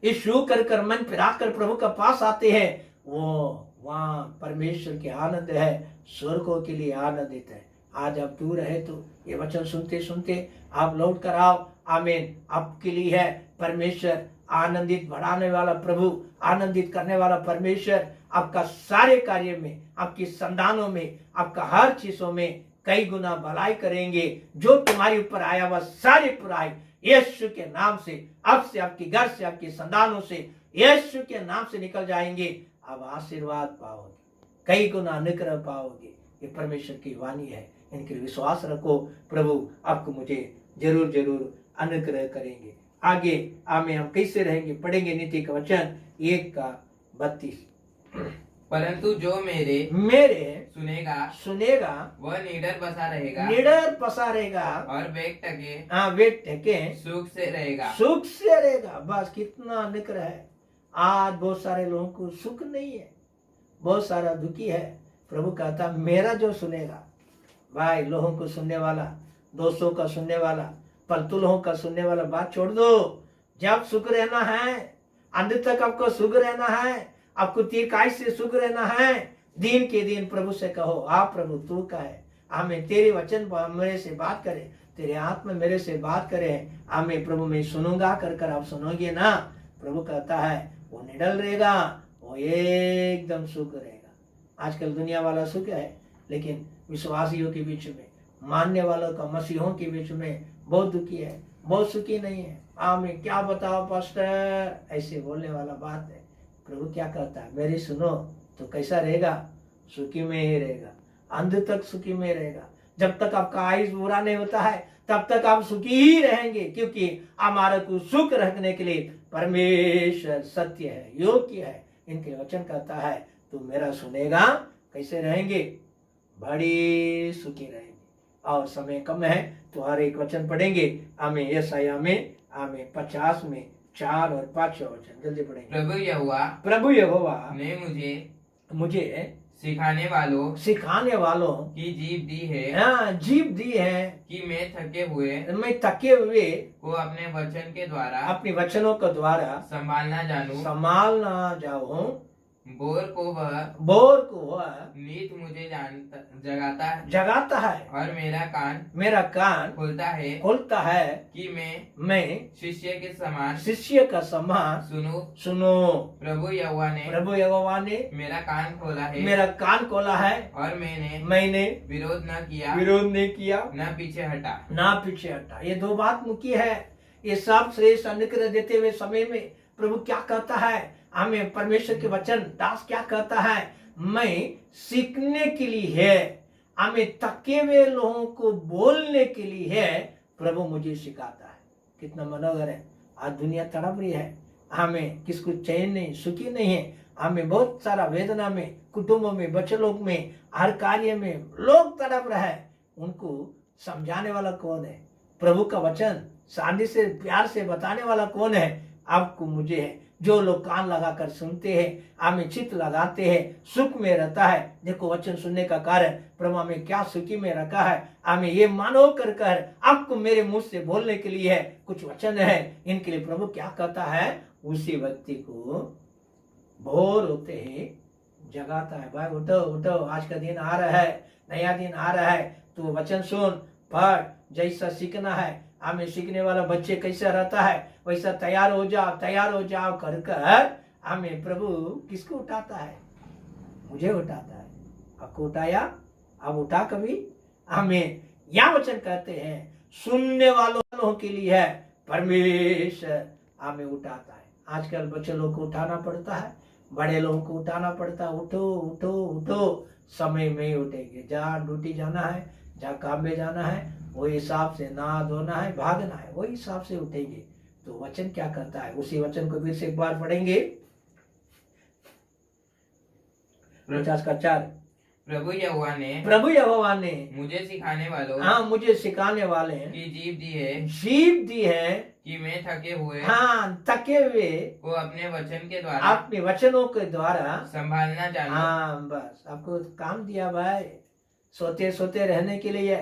Speaker 2: यीशु कर मन फिरा कर प्रभु का पास आते हैं, वो वहां परमेश्वर के आनंद है, स्वर्गों के लिए आनंदित है। आज आप दूर है तो ये वचन सुनते सुनते आप लौट कर आओ। आमीन। आपके लिए है परमेश्वर आनंदित बढ़ाने वाला प्रभु, आनंदित करने वाला परमेश्वर आपका सारे कार्य में, आपकी संतानों में, आपका हर चीजों में कई गुना भलाई करेंगे। जो तुम्हारे ऊपर आया वह सारी बुराई यीशु के नाम से, अब से आपके घर से, आपकी संतानों से यीशु के नाम से निकल जाएंगे। अब आशीर्वाद पाओगे, कई गुना अनुग्रह पाओगे। ये परमेश्वर की वाणी है, इनके विश्वास रखो। प्रभु आपको मुझे जरूर जरूर अनुग्रह करेंगे। आगे आमें हम कैसे रहेंगे, पढ़ेंगे नीति का वचन 1:32। परंतु जो मेरे
Speaker 1: सुनेगा
Speaker 2: वह निडर बसा रहेगा और वेग टके सुख से रहेगा।
Speaker 1: बस कितना अनुग्रह है। आज बहुत सारे लोगों को सुख नहीं है, बहुत सारा दुखी है। प्रभु कहता मेरा जो सुनेगा, भाई लोगों को सुनने वाला, दोस्तों का सुनने वाला, पलतू लोगों का सुनने वाला बात छोड़ दो। जब सुख रहना है, अंत तक आपको सुख रहना है, आपको दीर्घायु से सुख रहना है, दिन के दिन प्रभु से कहो, आप प्रभु तू का है, हमें तेरे वचन मेरे से बात करे, तेरे आत्मा मेरे से बात करे, हमें प्रभु मैं सुनूंगा कर आप सुनोगे ना। प्रभु कहता है वो निडल रहेगा, वो एकदम सुख रहेगा। आजकल दुनिया वाला सुख है, लेकिन विश्वासियों के बीच में, मानने वालों का, मसीहों के बीच में बहुत दुखी है, बहुत सुखी नहीं है। आमीन। क्या बताओ पास्टर, ऐसे बोलने वाला बात है। प्रभु क्या कहता है, मेरी सुनो तो कैसा रहेगा, सुखी में ही रहेगा, अंत तक सुखी में रहेगा। जब तक आपका आयुष पूरा नहीं होता है तब तक आप सुखी ही रहेंगे, क्योंकि हमारे को सुख रखने के लिए परमेश्वर सत्य है, योग्य है। इनके वचन कहता है तू मेरा सुनेगा, कैसे रहेंगे, बड़ी सुखी रहेंगे। और समय कम है तो हर एक वचन पढ़ेंगे। हमें यशायाह में 50 में 4 और 5 वचन जल्दी पढ़ेंगे। प्रभु यहोवा
Speaker 2: ने
Speaker 1: मुझे
Speaker 2: सिखाने वालों की जीभ दी है,
Speaker 1: जीभ दी है
Speaker 2: कि मैं थके हुए को अपने वचनों के द्वारा संभालना जाऊं। बोर को वह नीत मुझे जगाता है और मेरा कान खोलता है कि मैं शिष्य का समान सुनो। प्रभु यहोवा ने मेरा कान खोला है और मैंने विरोध नहीं किया, न पीछे हटा। ये 2 बात मुख्य है। ये सब श्रेष्ठ अनुग्रह देते हुए समय में प्रभु क्या कहता है, हमें परमेश्वर के वचन दास क्या कहता है, मैं सीखने के लिए है,
Speaker 1: हमें थके हुए लोगों को बोलने के लिए है प्रभु मुझे सिखाता है। कितना मनोहर है। आज दुनिया तड़प रही है, हमें किसको चैन नहीं, सुखी नहीं है। हमें बहुत सारा वेदना में, कुटुंबों में, बच्चे लोग में, हर कार्य में लोग तड़प रहे हैं। उनको समझाने वाला कौन है? प्रभु का वचन शांति से प्यार से बताने वाला कौन है? आपको मुझे है। जो लोग कान लगाकर सुनते हैं, हमें चित्त लगाते हैं, सुख में रहता है। देखो वचन सुनने का कारण प्रभु हमें क्या सुखी में रखा है। हमें ये मानो कर आपको मेरे मुंह से बोलने के लिए है कुछ वचन है। इनके लिए प्रभु क्या कहता है? उसी व्यक्ति को भोर होते ही जगाता है। भाई उठो उठो, आज का दिन आ रहा है, नया दिन आ रहा है, तो वचन सुन, पढ़। जैसा सीखना है, हमें सीखने वाला बच्चे कैसा रहता है वैसा तैयार हो जाओ कर हमें प्रभु किसको उठाता है? मुझे उठाता है। आपको उठाया? अब उठा कभी? हमें यह वचन कहते हैं सुनने वालों के लिए है, परमेश्वर हमें उठाता है। आजकल बच्चे लोग को उठाना पड़ता है, बड़े लोगों को उठाना पड़ता है। उठो उठो उठो, समय में ही उठेंगे। जहाँ ड्यूटी जाना है, जहाँ काम में जाना है, वही हिसाब से नहा धोना है, भागना है, वही हिसाब से उठेंगे। तो वचन क्या करता है? उसी वचन को फिर से एक बार पढ़ेंगे। 50
Speaker 2: प्रभु
Speaker 1: यहोवा ने
Speaker 2: मुझे सिखाने वालों,
Speaker 1: हाँ मुझे सिखाने वाले
Speaker 2: की जीभ दी है कि मैं थके हुए,
Speaker 1: हाँ थके हुए
Speaker 2: को अपने वचनों के द्वारा संभालना जानूं।
Speaker 1: हाँ बस आपको काम दिया भाई, सोते सोते रहने के लिए।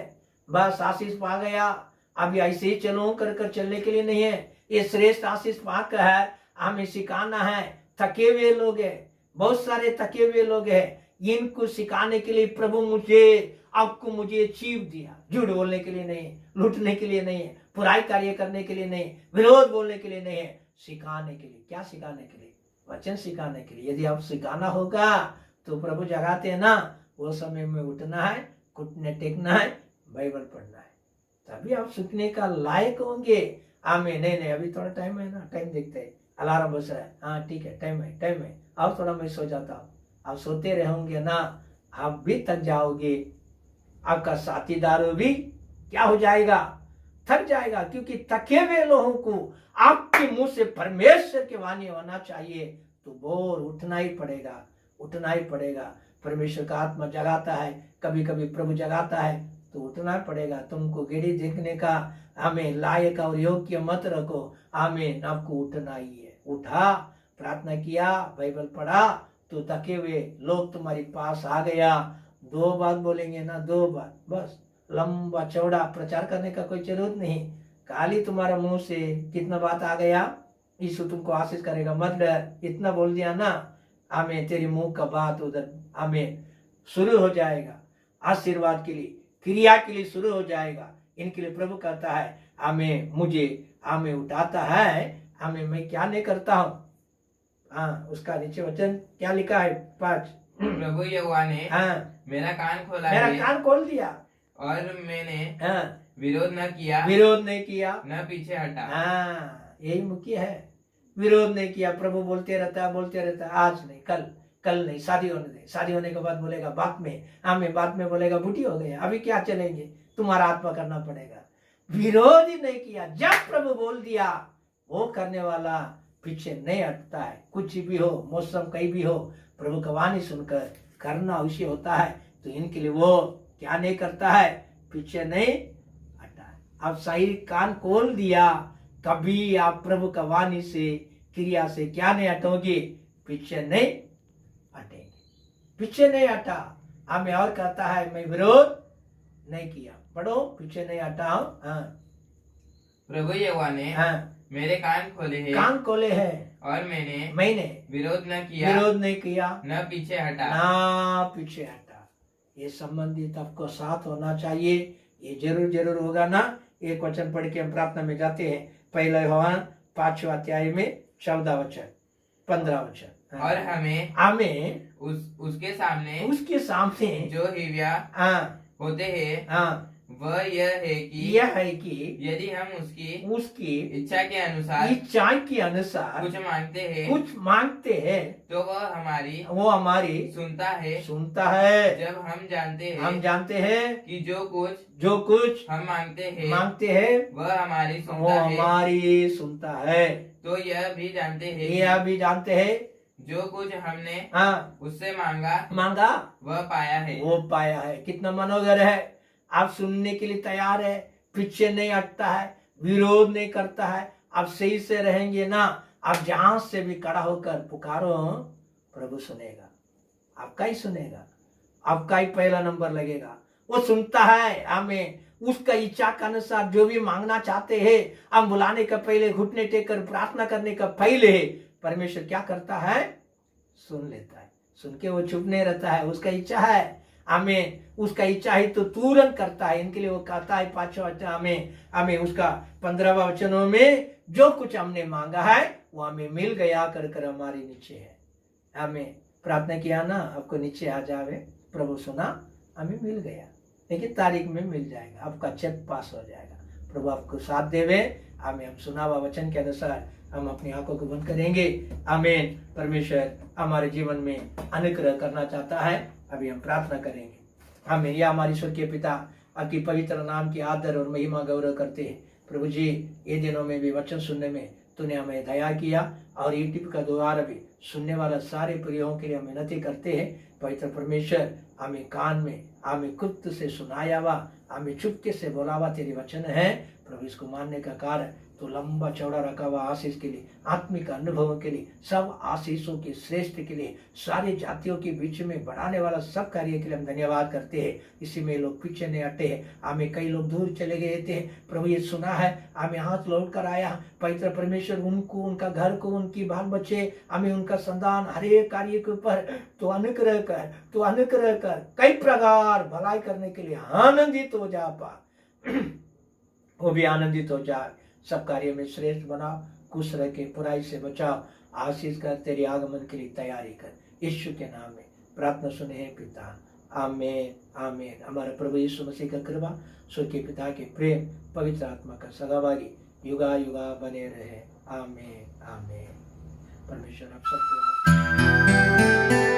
Speaker 1: बस आशीष पा गया, अभी ऐसे ही चलो कर चलने के लिए नहीं है। ये श्रेष्ठ आशीष पाकर है, हमें सिखाना है। थके हुए लोग है, बहुत सारे थके हुए लोग है, इनको सिखाने के लिए प्रभु मुझे चीव दिया। झूठ बोलने के लिए नहीं, लूटने के लिए नहीं, बुराई कार्य करने के लिए नहीं, विरोध बोलने के लिए नहीं है, सिखाने के लिए। क्या सिखाने के लिए? वचन सिखाने के लिए। यदि आप सिखाना होगा तो प्रभु जगाते हैं ना, वो समय में उठना है, घुटने टेकना है, बाइबल पढ़ना है, तभी आप सीखने का लायक होंगे। आमें नहीं अभी थोड़ा टाइम है ना, टाइम देखते हैं, अलार्म बज रहा है, हाँ ठीक है, टाइम है। अब थोड़ा मैं सो जाता हूँ। आप सोते रहोगे ना, आप भी थक जाओगे, आपका साथीदार भी क्या हो जाएगा? थक जाएगा। क्योंकि थके हुए लोगों को आपके मुंह से परमेश्वर की वाणी होना चाहिए, तो भोर उठना ही पड़ेगा। परमेश्वर का आत्मा जगाता है, कभी कभी प्रभु जगाता है, तो उठना पड़ेगा। तुमको गेड़ी देखने का हमें लायक और योग्य मत रखो, हमें आपको उठना ही है। उठा, प्रार्थना किया, बाइबल पढ़ा, तो थके हुए लोग तुम्हारे पास आ गया। 2 बात बोलेंगे ना, 2 बात बस। लंबा चौड़ा प्रचार करने का कोई जरूरत नहीं, खाली तुम्हारा मुंह से कितना बात आ गया, यीशु तुमको आशीष करेगा, मत डर, इतना बोल दिया ना, हमें तेरी मुंह का बात उधर हमें शुरू हो जाएगा। आशीर्वाद के लिए, क्रिया के लिए शुरू हो जाएगा। इनके लिए प्रभु कहता है हमें उठाता है, मैं क्या नहीं करता हूँ। हाँ उसका नीचे वचन क्या लिखा है? 5
Speaker 2: प्रभु यहोवा ने मेरा कान खोल दिया और मैंने विरोध नहीं किया, न पीछे हटा।
Speaker 1: हाँ यही मुख्य है, विरोध नहीं किया। प्रभु बोलते रहता है, आज नहीं, कल नहीं, शादी होने के बाद बोलेगा बाद में बोलेगा बूढ़ी हो गई, अभी क्या चलेंगे, तुम्हारा आत्मा करना पड़ेगा। विरोध ही नहीं किया। जब प्रभु बोल दिया, वो करने वाला पीछे नहीं हटता है। कुछ भी हो, मौसम कहीं भी हो, प्रभु का वाणी सुनकर करना अवश्य होता है। तो इनके लिए वो क्या नहीं करता है? पीछे नहीं हटा है। अब सही कान खोल दिया, कभी आप प्रभु का वाणी से, क्रिया से क्या नहीं हटोगे? पीछे नहीं हटेंगे। पीछे नहीं हटा। हमें और कहता है मैं विरोध नहीं किया। पढ़ो, पीछे नहीं हटा हूं।
Speaker 2: प्रभु यहोवा ने मेरे कान खोले हैं और मैंने विरोध नहीं किया, न पीछे हटा।
Speaker 1: ये संबंधित आपको साथ होना चाहिए। ये जरूर होगा ना। एक वचन पढ़ के हम प्रार्थना में जाते हैं। पहला यूहन्ना 5वां अध्याय में 14 वचन 15 वचन।
Speaker 2: और हमें उसके सामने
Speaker 1: जो
Speaker 2: हिव्या होते हैं वह यह है कि यदि हम उसकी इच्छा के अनुसार कुछ मांगते हैं तो वह हमारी सुनता है। जब हम जानते हैं कि जो कुछ हम मांगते हैं वह हमारी सुनता है। तो यह भी जानते हैं जो कुछ हमने उससे मांगा वह पाया है। कितना मनोहर है। आप सुनने के लिए तैयार है, पीछे नहीं हटता है, विरोध नहीं करता है। आप सही से रहेंगे ना, आप जहां से भी खड़ा होकर पुकारो, प्रभु सुनेगा, आपका ही सुनेगा, आपका ही पहला नंबर लगेगा। वो सुनता है हमें उसका इच्छा के अनुसार जो भी मांगना चाहते हैं। हम बुलाने का पहले, घुटने टेक कर प्रार्थना करने का पहले परमेश्वर क्या करता है? सुन लेता है। सुन के वो चुप नहीं रहता है। उसका इच्छा है हमें, उसका इच्छा ही तो तुरंत करता है। इनके लिए वो कहता है 5वां वचन हमें उसका 15वां वचनों में जो कुछ हमने मांगा है वो हमें मिल गया कर हमारे नीचे है। हमें प्रार्थना किया ना, आपको नीचे आ जावे, प्रभु सुना, हमें मिल गया, लेकिन तारीख में मिल जाएगा, आपका चेक पास हो जाएगा। प्रभु आपको साथ देवे। हम सुना हुआ वचन के अनुसार हम अपनी आंखों को बंद करेंगे। आमीन। परमेश्वर हमारे जीवन में अनुग्रह करना चाहता है। अभी हम प्रार्थना करेंगे। आमीन। या हमारी स्वर्गीय पिता, आपकी पवित्र नाम की आदर और महिमा गौरव करते हैं। प्रभु जी, ये दिनों में भी वचन सुनने में तूने हमें दया किया, और यूट्यूब का द्वारा भी सुनने वाला सारे प्रियों के लिए हम विनती करते हैं। पवित्र परमेश्वर, हमें कान में हमें कुत्त से सुनाया हुआ, हमें चुपके से बोला हुआ तेरे वचन है। प्रभु इसको मानने का कारण तो लंबा चौड़ा रखा हुआ आशीष के लिए, आत्मिक अनुभवों के लिए, सब आशीषों के श्रेष्ठ के लिए, सारी जातियों के बीच में बढ़ाने वाला सब कार्य के लिए हम धन्यवाद करते हैं। इसी में लोग पीछे नहीं हटे हैं। हमें कई लोग दूर चले गए थे, प्रभु ये सुना है, हमें हाथ लौट कर आया। पवित्र परमेश्वर, उनको, उनका घर को, उनकी बाल बच्चे, हमें उनका संतान, हर एक कार्य के ऊपर तो अनुग्रह कर कई प्रकार भलाई करने के लिए आनंदित हो जा पा वो भी आनंदित हो जाए। सब कार्य में श्रेष्ठ बनाओ, खुश रह के बुराई से बचाओ, आशीष कर, तेरे आगमन के लिए तैयारी कर। यीशु के नाम में प्रार्थना सुने हैं पिता, आमीन आमीन। हमारे प्रभु यीशु मसीह का कृपा, स्वर्गीय पिता के प्रेम, पवित्र आत्मा का सगावारी युगा युगा बने रहे। आमीन आमीन। परमेश्वर आप सबको